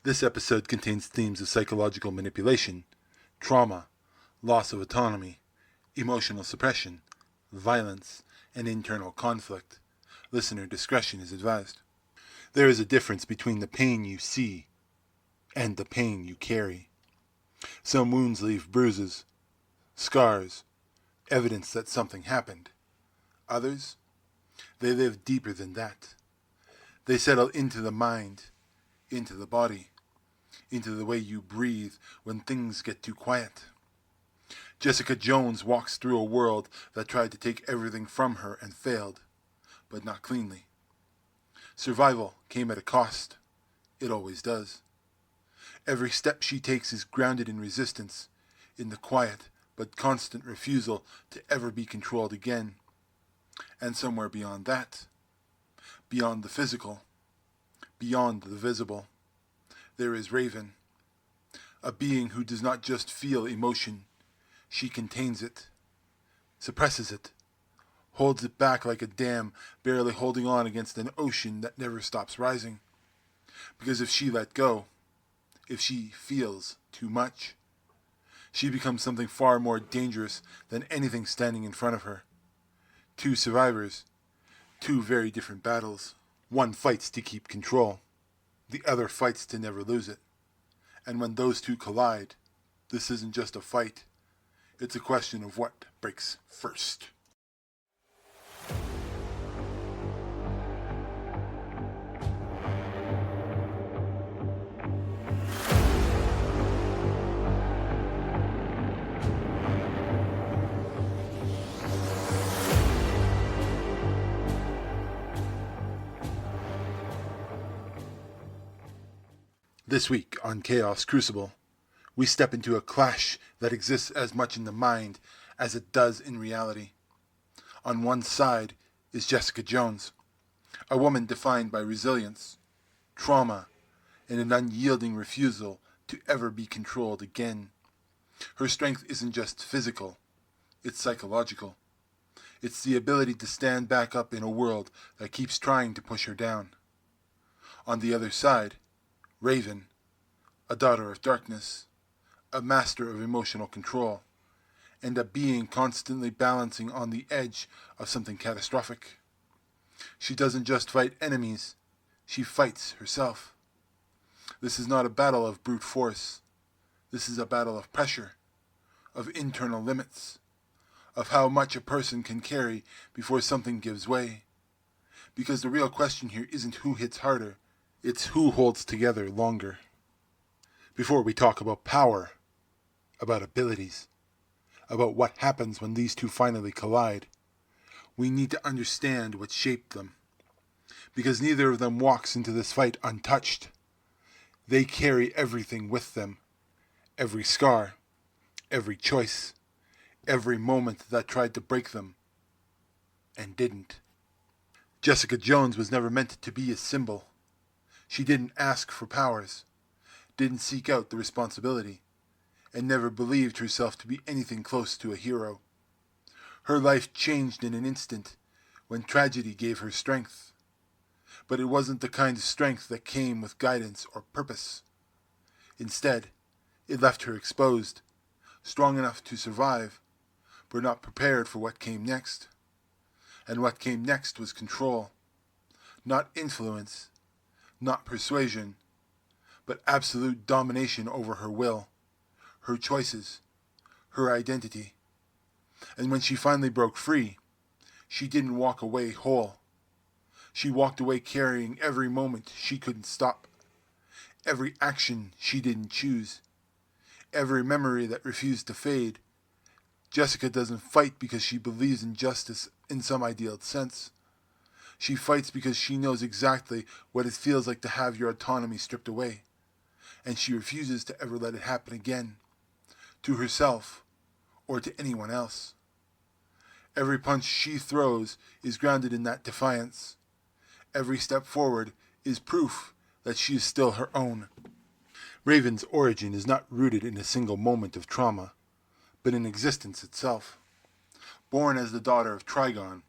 This episode contains themes of psychological manipulation, trauma, loss of autonomy, emotional suppression, violence, and internal conflict. Listener discretion is advised. There is a difference between the pain you see and the pain you carry. Some wounds leave bruises, scars, evidence that something happened. Others, they live deeper than that. They settle into the mind, into the body, into the way you breathe when things get too quiet. Jessica Jones walks through a world that tried to take everything from her and failed, but not cleanly. Survival came at a cost. It always does. Every step she takes is grounded in resistance, in the quiet but constant refusal to ever be controlled again. And somewhere beyond that, beyond the physical, beyond the visible, there is Raven, a being who does not just feel emotion. She contains it, suppresses it, holds it back like a dam barely holding on against an ocean that never stops rising. Because if she let go, if she feels too much, she becomes something far more dangerous than anything standing in front of her. Two survivors, two very different battles. One fights to keep control. The other fights to never lose it. And when those two collide, this isn't just a fight. It's a question of what breaks first. This week on Chaos Crucible, we step into a clash that exists as much in the mind as it does in reality. On one side is Jessica Jones, a woman defined by resilience, trauma, and an unyielding refusal to ever be controlled again. Her strength isn't just physical, it's psychological. It's the ability to stand back up in a world that keeps trying to push her down. On the other side, Raven, a daughter of darkness, a master of emotional control, and a being constantly balancing on the edge of something catastrophic. She doesn't just fight enemies, she fights herself. This is not a battle of brute force. This is a battle of pressure, of internal limits, of how much a person can carry before something gives way. Because the real question here isn't who hits harder, it's who holds together longer. Before we talk about power, about abilities, about what happens when these two finally collide, we need to understand what shaped them. Because neither of them walks into this fight untouched. They carry everything with them. Every scar, every choice, every moment that tried to break them, and didn't. Jessica Jones was never meant to be a symbol. She didn't ask for powers, didn't seek out the responsibility, and never believed herself to be anything close to a hero. Her life changed in an instant when tragedy gave her strength. But it wasn't the kind of strength that came with guidance or purpose. Instead, it left her exposed, strong enough to survive, but not prepared for what came next. And what came next was control, not influence, not persuasion, but absolute domination over her will, her choices, her identity. And when she finally broke free, she didn't walk away whole. She walked away carrying every moment she couldn't stop, every action she didn't choose, every memory that refused to fade. Jessica doesn't fight because she believes in justice in some ideal sense. She fights because she knows exactly what it feels like to have your autonomy stripped away, and she refuses to ever let it happen again, to herself or to anyone else. Every punch she throws is grounded in that defiance. Every step forward is proof that she is still her own. Raven's origin is not rooted in a single moment of trauma, but in existence itself. Born as the daughter of Trigon,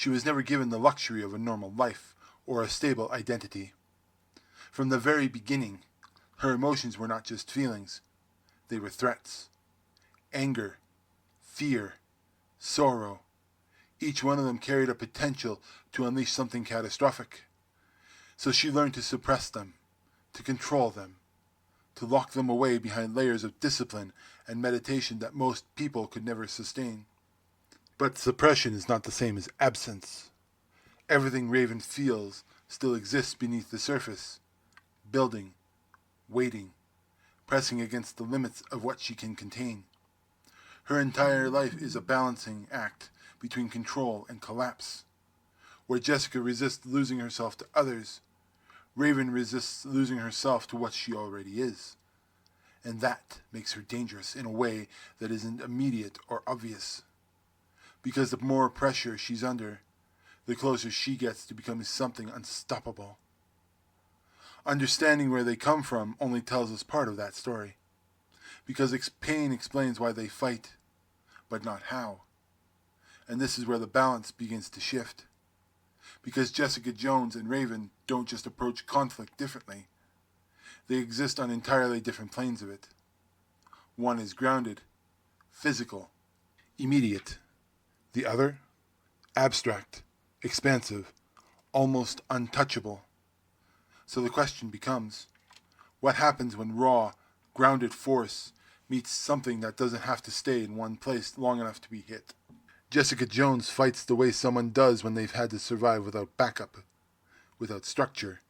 she was never given the luxury of a normal life or a stable identity. From the very beginning, Her emotions were not just feelings, they were threats. Anger, fear, sorrow. Each one of them carried a potential to unleash something catastrophic. So she learned to suppress them, to control them, to lock them away behind layers of discipline and meditation that most people could never sustain. But suppression is not the same as absence. Everything Raven feels still exists beneath the surface, building, waiting, pressing against the limits of what she can contain. Her entire life is a balancing act between control and collapse. Where Jessica resists losing herself to others, Raven resists losing herself to what she already is. And that makes her dangerous in a way that isn't immediate or obvious. Because the more pressure she's under, the closer she gets to becoming something unstoppable. Understanding where they come from only tells us part of that story. Because pain explains why they fight, but not how. And this is where the balance begins to shift. Because Jessica Jones and Raven don't just approach conflict differently. They exist on entirely different planes of it. One is grounded, physical, immediate. The other, abstract, expansive, almost untouchable. So the question becomes, what happens when raw, grounded force meets something that doesn't have to stay in one place long enough to be hit? Jessica Jones fights the way someone does when they've had to survive without backup, without structure,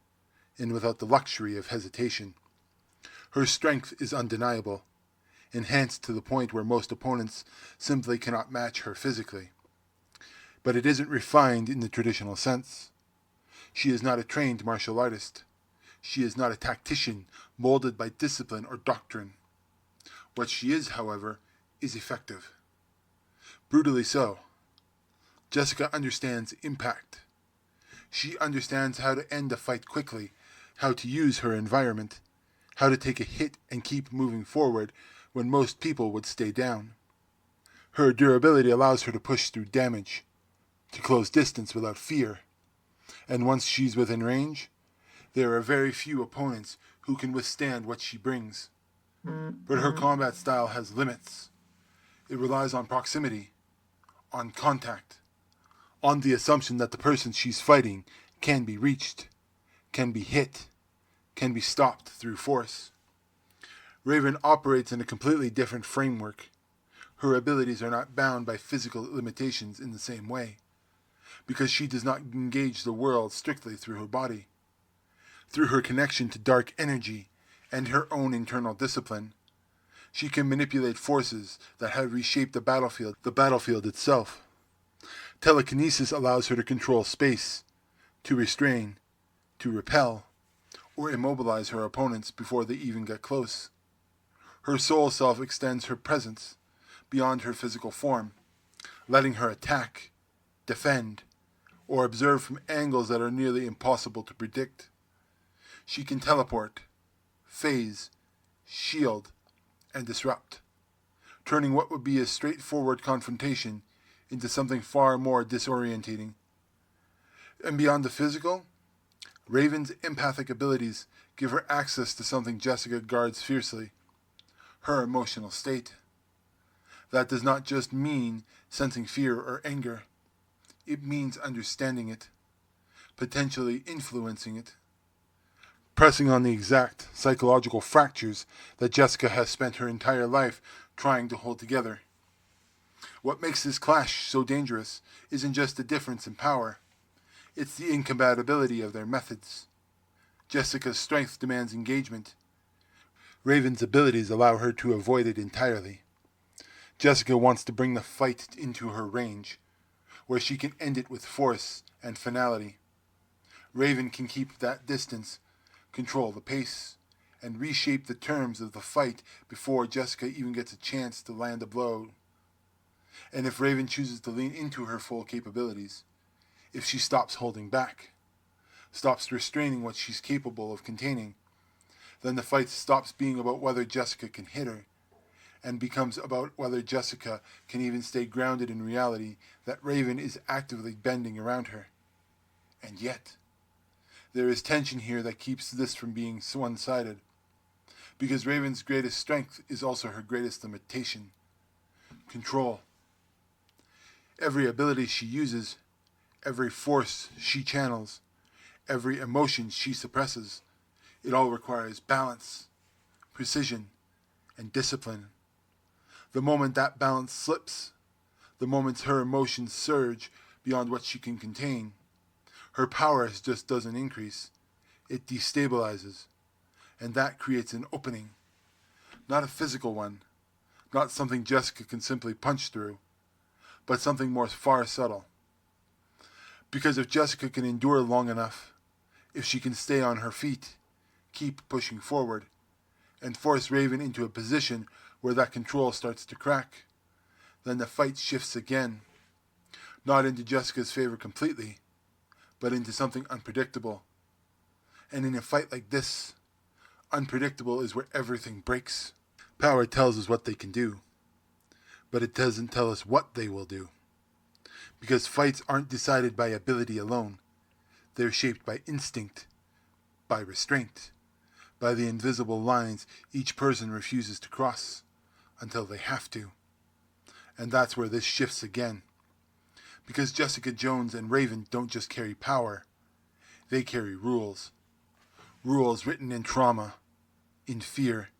and without the luxury of hesitation. Her strength is undeniable, enhanced to the point where most opponents simply cannot match her physically. But it isn't refined in the traditional sense. She is not a trained martial artist. She is not a tactician molded by discipline or doctrine. What she is, however, is effective. Brutally so. Jessica understands impact. She understands how to end a fight quickly, how to use her environment, how to take a hit and keep moving forward when most people would stay down. Her durability allows her to push through damage, to close distance without fear. And once she's within range, there are very few opponents who can withstand what she brings. But her combat style has limits. It relies on proximity, on contact, on the assumption that the person she's fighting can be reached, can be hit, can be stopped through force. Raven operates in a completely different framework. Her abilities are not bound by physical limitations in the same way, because she does not engage the world strictly through her body. Through her connection to dark energy and her own internal discipline, she can manipulate forces that have reshaped the battlefield itself. Telekinesis allows her to control space, to restrain, to repel, or immobilize her opponents before they even get close. Her soul self extends her presence beyond her physical form, letting her attack, defend, or observe from angles that are nearly impossible to predict. She can teleport, phase, shield, and disrupt, turning what would be a straightforward confrontation into something far more disorientating. And beyond the physical, Raven's empathic abilities give her access to something Jessica guards fiercely, her emotional state. That does not just mean sensing fear or anger. It means understanding it, potentially influencing it, pressing on the exact psychological fractures that Jessica has spent her entire life trying to hold together. What makes this clash so dangerous isn't just the difference in power. It's the incompatibility of their methods. Jessica's strength demands engagement. Raven's abilities allow her to avoid it entirely. Jessica wants to bring the fight into her range, where she can end it with force and finality. Raven can keep that distance, control the pace, and reshape the terms of the fight before Jessica even gets a chance to land a blow. And if Raven chooses to lean into her full capabilities, if she stops holding back, stops restraining what she's capable of containing, then the fight stops being about whether Jessica can hit her and becomes about whether Jessica can even stay grounded in reality that Raven is actively bending around her. And yet, there is tension here that keeps this from being one-sided. Because Raven's greatest strength is also her greatest limitation: control. Every ability she uses, every force she channels, every emotion she suppresses, it all requires balance, precision, and discipline. The moment that balance slips, the moment her emotions surge beyond what she can contain, her power just doesn't increase, it destabilizes, and that creates an opening. Not a physical one, not something Jessica can simply punch through, but something more far subtle. Because if Jessica can endure long enough, if she can stay on her feet, keep pushing forward, and force Raven into a position where that control starts to crack, then the fight shifts again, not into Jessica's favor completely, but into something unpredictable. And in a fight like this, unpredictable is where everything breaks. Power tells us what they can do, but it doesn't tell us what they will do. Because fights aren't decided by ability alone. They're shaped by instinct, by restraint, by the invisible lines each person refuses to cross until they have to. And that's where this shifts again. Because Jessica Jones and Raven don't just carry power, they carry rules. Rules written in trauma, in fear,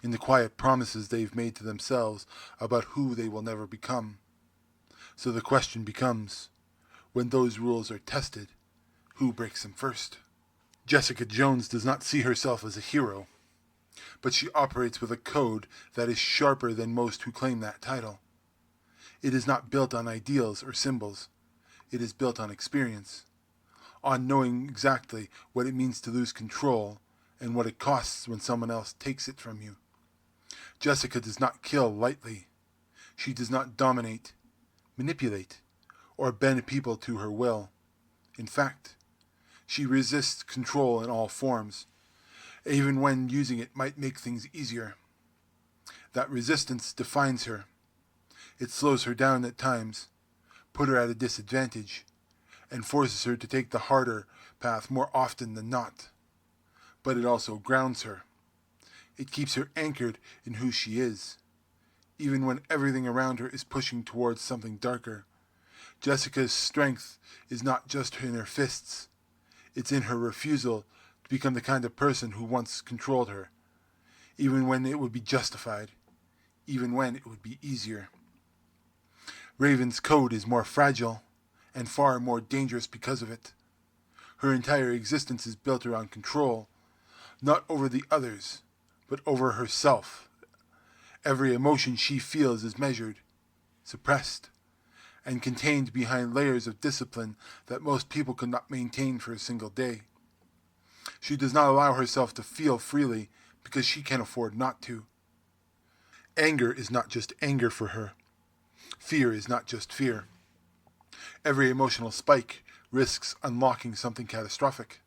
in the quiet promises they've made to themselves about who they will never become. So the question becomes, when those rules are tested, who breaks them first? Jessica Jones does not see herself as a hero, but she operates with a code that is sharper than most who claim that title. It is not built on ideals or symbols. It is built on experience, on knowing exactly what it means to lose control and what it costs when someone else takes it from you. Jessica does not kill lightly. She does not dominate, manipulate, or bend people to her will. In fact, she resists control in all forms, even when using it might make things easier. That resistance defines her. It slows her down at times, put her at a disadvantage, and forces her to take the harder path more often than not. But it also grounds her. It keeps her anchored in who she is, even when everything around her is pushing towards something darker. Jessica's strength is not just in her fists. It's in her refusal to become the kind of person who once controlled her, even when it would be justified, even when it would be easier. Raven's code is more fragile and far more dangerous because of it. Her entire existence is built around control, not over the others, but over herself. Every emotion she feels is measured, suppressed, and contained behind layers of discipline that most people could not maintain for a single day. She does not allow herself to feel freely because she can afford not to. Anger is not just anger for her. Fear is not just fear. Every emotional spike risks unlocking something catastrophic,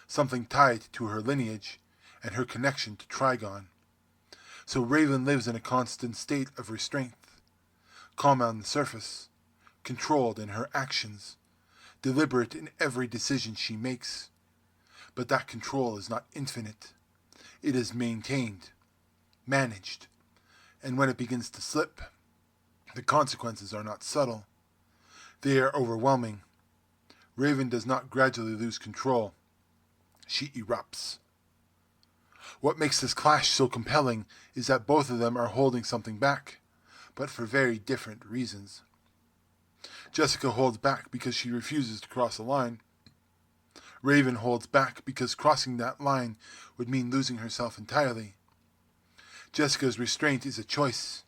something tied to her lineage and her connection to Trigon. So Raven lives in a constant state of restraint, calm on the surface, controlled in her actions, deliberate in every decision she makes. But that control is not infinite. It is maintained, managed, and when it begins to slip, the consequences are not subtle. They are overwhelming. Raven does not gradually lose control. She erupts. What makes this clash so compelling is that both of them are holding something back, but for very different reasons. Jessica holds back because she refuses to cross a line. Raven holds back because crossing that line would mean losing herself entirely. Jessica's restraint is a choice.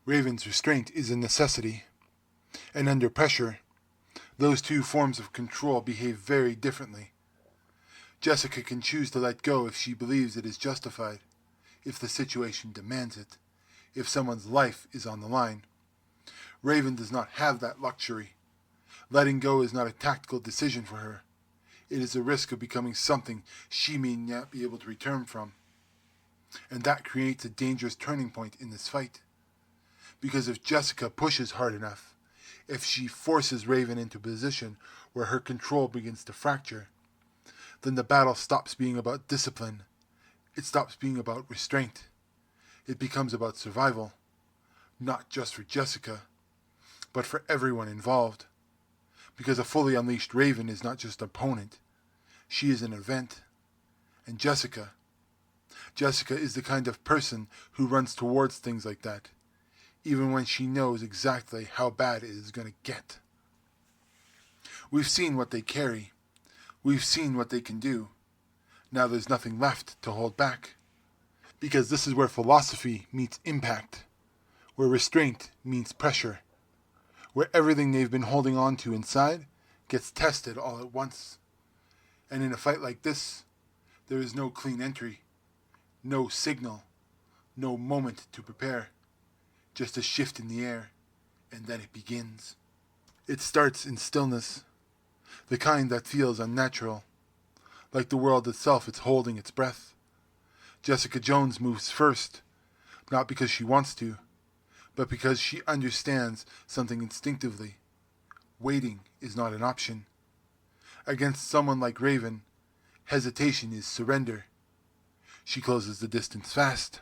Raven's restraint is a necessity. And under pressure, those two forms of control behave very differently. Jessica can choose to let go if she believes it is justified, if the situation demands it, if someone's life is on the line. Raven does not have that luxury. Letting go is not a tactical decision for her. It is a risk of becoming something she may not be able to return from. And that creates a dangerous turning point in this fight. Because if Jessica pushes hard enough, if she forces Raven into a position where her control begins to fracture, then the battle stops being about discipline. It stops being about restraint. It becomes about survival, not just for Jessica, but for everyone involved. Because a fully unleashed Raven is not just an opponent, she is an event. And Jessica is the kind of person who runs towards things like that, even when she knows exactly how bad it is going to get. We've seen what they carry. We've seen what they can do. Now there's nothing left to hold back. Because this is where philosophy meets impact, where restraint means pressure, where everything they've been holding on to inside gets tested all at once. And in a fight like this, there is no clean entry, no signal, no moment to prepare, just a shift in the air, and then it begins. It starts in stillness, the kind that feels unnatural, like the world itself is holding its breath. Jessica Jones moves first, not because she wants to, but because she understands something instinctively. Waiting is not an option. Against someone like Raven, hesitation is surrender. She closes the distance fast,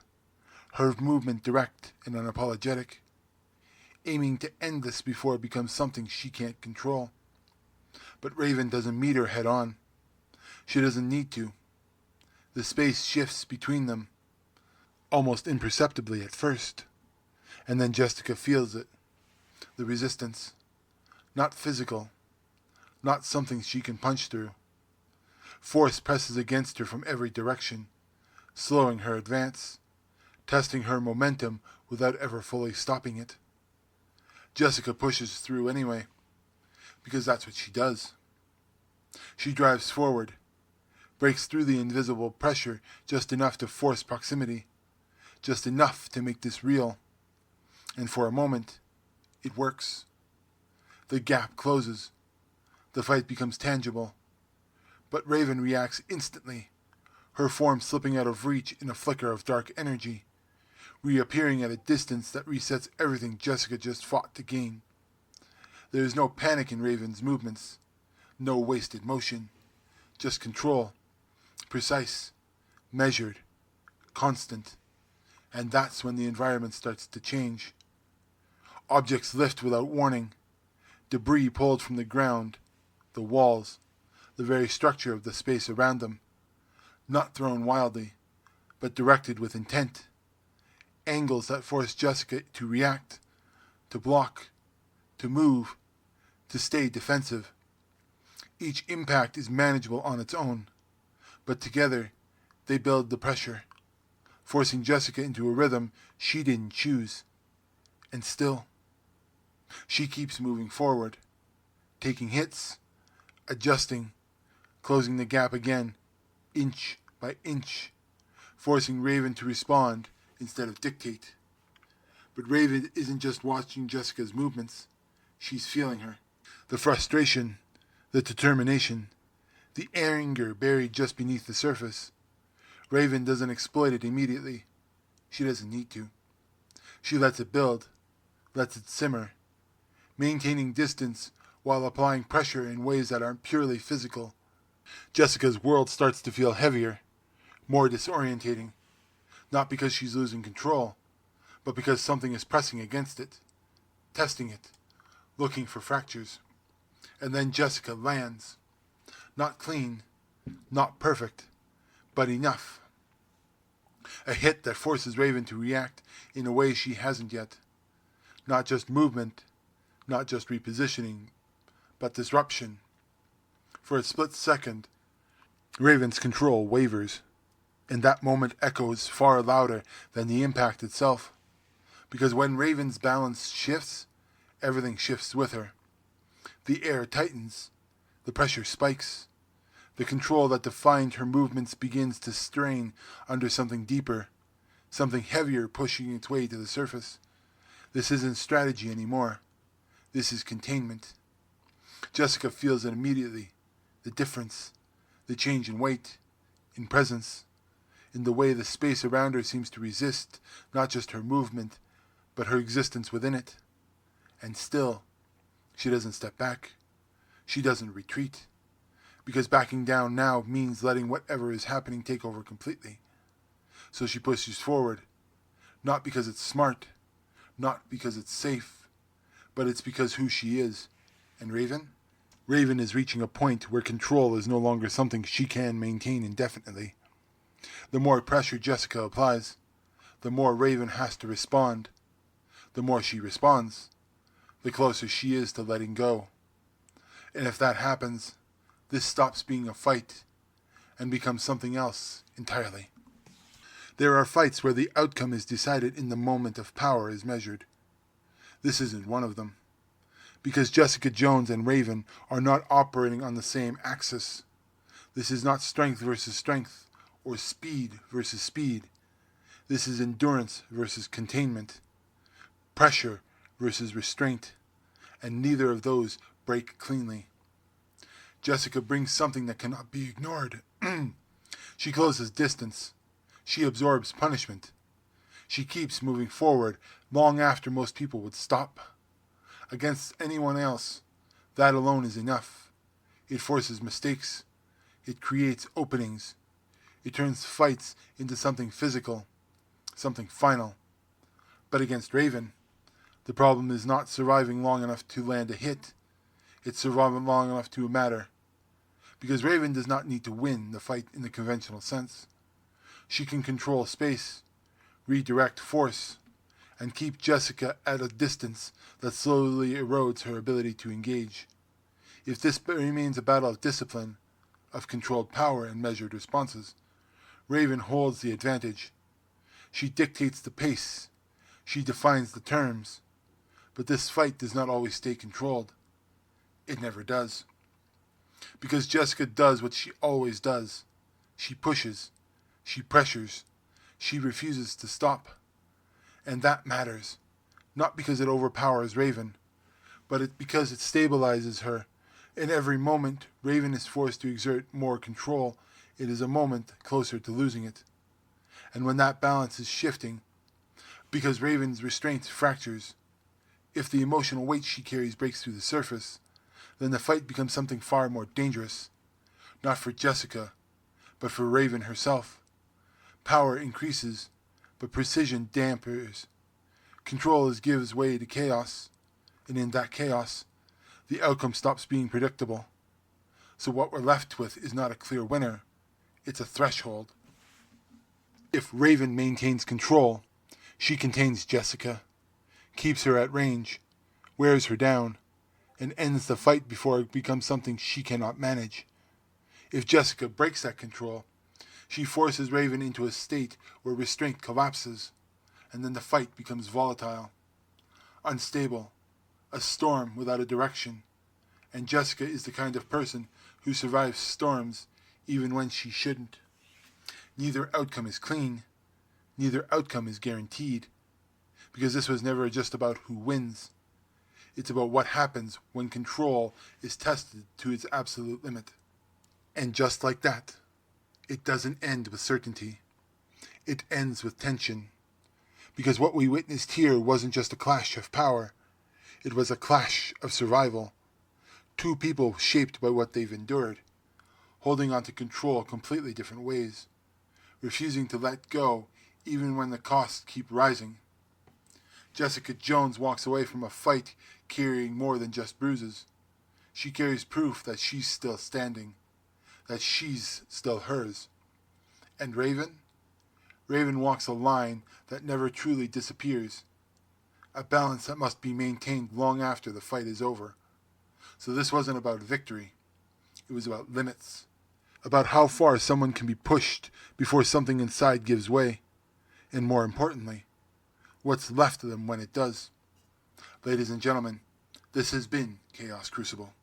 her movement direct and unapologetic, aiming to end this before it becomes something she can't control. But Raven doesn't meet her head on. She doesn't need to. The space shifts between them, almost imperceptibly at first, and then Jessica feels it, the resistance, not physical, not something she can punch through. Force presses against her from every direction, slowing her advance, testing her momentum without ever fully stopping it. Jessica pushes through anyway, because that's what she does. She drives forward, breaks through the invisible pressure just enough to force proximity, just enough to make this real. And for a moment, it works. The gap closes. The fight becomes tangible. But Raven reacts instantly, her form slipping out of reach in a flicker of dark energy, reappearing at a distance that resets everything Jessica just fought to gain. There is no panic in Raven's movements, no wasted motion, just control, precise, measured, constant. And that's when the environment starts to change. Objects lift without warning, debris pulled from the ground, the walls, the very structure of the space around them, not thrown wildly, but directed with intent. Angles that force Jessica to react, to block, to move, to stay defensive. Each impact is manageable on its own, but together they build the pressure, forcing Jessica into a rhythm she didn't choose. And still, she keeps moving forward, taking hits, adjusting, closing the gap again, inch by inch, forcing Raven to respond instead of dictate. But Raven isn't just watching Jessica's movements, she's feeling her. The frustration, the determination, the anger buried just beneath the surface. Raven doesn't exploit it immediately. She doesn't need to. She lets it build, lets it simmer, maintaining distance while applying pressure in ways that aren't purely physical. Jessica's world starts to feel heavier, more disorientating, not because she's losing control, but because something is pressing against it, testing it, looking for fractures. And then Jessica lands. Not clean, not perfect, but enough. A hit that forces Raven to react in a way she hasn't yet. Not just movement, not just repositioning, but disruption. For a split second, Raven's control wavers, and that moment echoes far louder than the impact itself. Because when Raven's balance shifts, everything shifts with her. The air tightens, the pressure spikes. The control that defined her movements begins to strain under something deeper, something heavier pushing its way to the surface. This isn't strategy anymore. This is containment. Jessica feels it immediately, the difference, the change in weight, in presence, in the way the space around her seems to resist not just her movement, but her existence within it. And still, she doesn't step back. She doesn't retreat. Because backing down now means letting whatever is happening take over completely. So she pushes forward, not because it's smart, not because it's safe, but it's because who she is. And Raven? Raven is reaching a point where control is no longer something she can maintain indefinitely. The more pressure Jessica applies, the more Raven has to respond. The more she responds, the closer she is to letting go. And if that happens, this stops being a fight and becomes something else entirely. There are fights where the outcome is decided in the moment of power is measured. This isn't one of them, because Jessica Jones and Raven are not operating on the same axis. This is not strength versus strength, or speed versus speed. This is endurance versus containment, pressure versus restraint, and neither of those break cleanly. Jessica brings something that cannot be ignored. She closes distance. She absorbs punishment. She keeps moving forward long after most people would stop. Against anyone else, that alone is enough. It forces mistakes. It creates openings. It turns fights into something physical, something final. But against Raven, the problem is not surviving long enough to land a hit. It's surviving long enough to matter. Because Raven does not need to win the fight in the conventional sense. She can control space, redirect force, and keep Jessica at a distance that slowly erodes her ability to engage. If this remains a battle of discipline, of controlled power and measured responses, Raven holds the advantage. She dictates the pace. She defines the terms. But this fight does not always stay controlled. It never does. Because Jessica does what she always does. She pushes. She pressures. She refuses to stop. And that matters. Not because it overpowers Raven, but because it stabilizes her. In every moment Raven is forced to exert more control, it is a moment closer to losing it. And when that balance is shifting, because Raven's restraint fractures, if the emotional weight she carries breaks through the surface, then the fight becomes something far more dangerous. Not for Jessica, but for Raven herself. Power increases, but precision dampers. Control gives way to chaos, and in that chaos, the outcome stops being predictable. So what we're left with is not a clear winner, it's a threshold. If Raven maintains control, she contains Jessica, keeps her at range, wears her down, and ends the fight before it becomes something she cannot manage. If Jessica breaks that control, she forces Raven into a state where restraint collapses, and then the fight becomes volatile, unstable, a storm without a direction. And Jessica is the kind of person who survives storms even when she shouldn't. Neither outcome is clean, neither outcome is guaranteed, because this was never just about who wins. It's about what happens when control is tested to its absolute limit. And just like that, it doesn't end with certainty. It ends with tension. Because what we witnessed here wasn't just a clash of power. It was a clash of survival. Two people shaped by what they've endured, holding on to control completely different ways, refusing to let go even when the costs keep rising. Jessica Jones walks away from a fight carrying more than just bruises. She carries proof that she's still standing, that she's still hers. And Raven? Raven walks a line that never truly disappears, a balance that must be maintained long after the fight is over. So this wasn't about victory. It was about limits, about how far someone can be pushed before something inside gives way, and more importantly, what's left of them when it does. Ladies and gentlemen, this has been Chaos Crucible.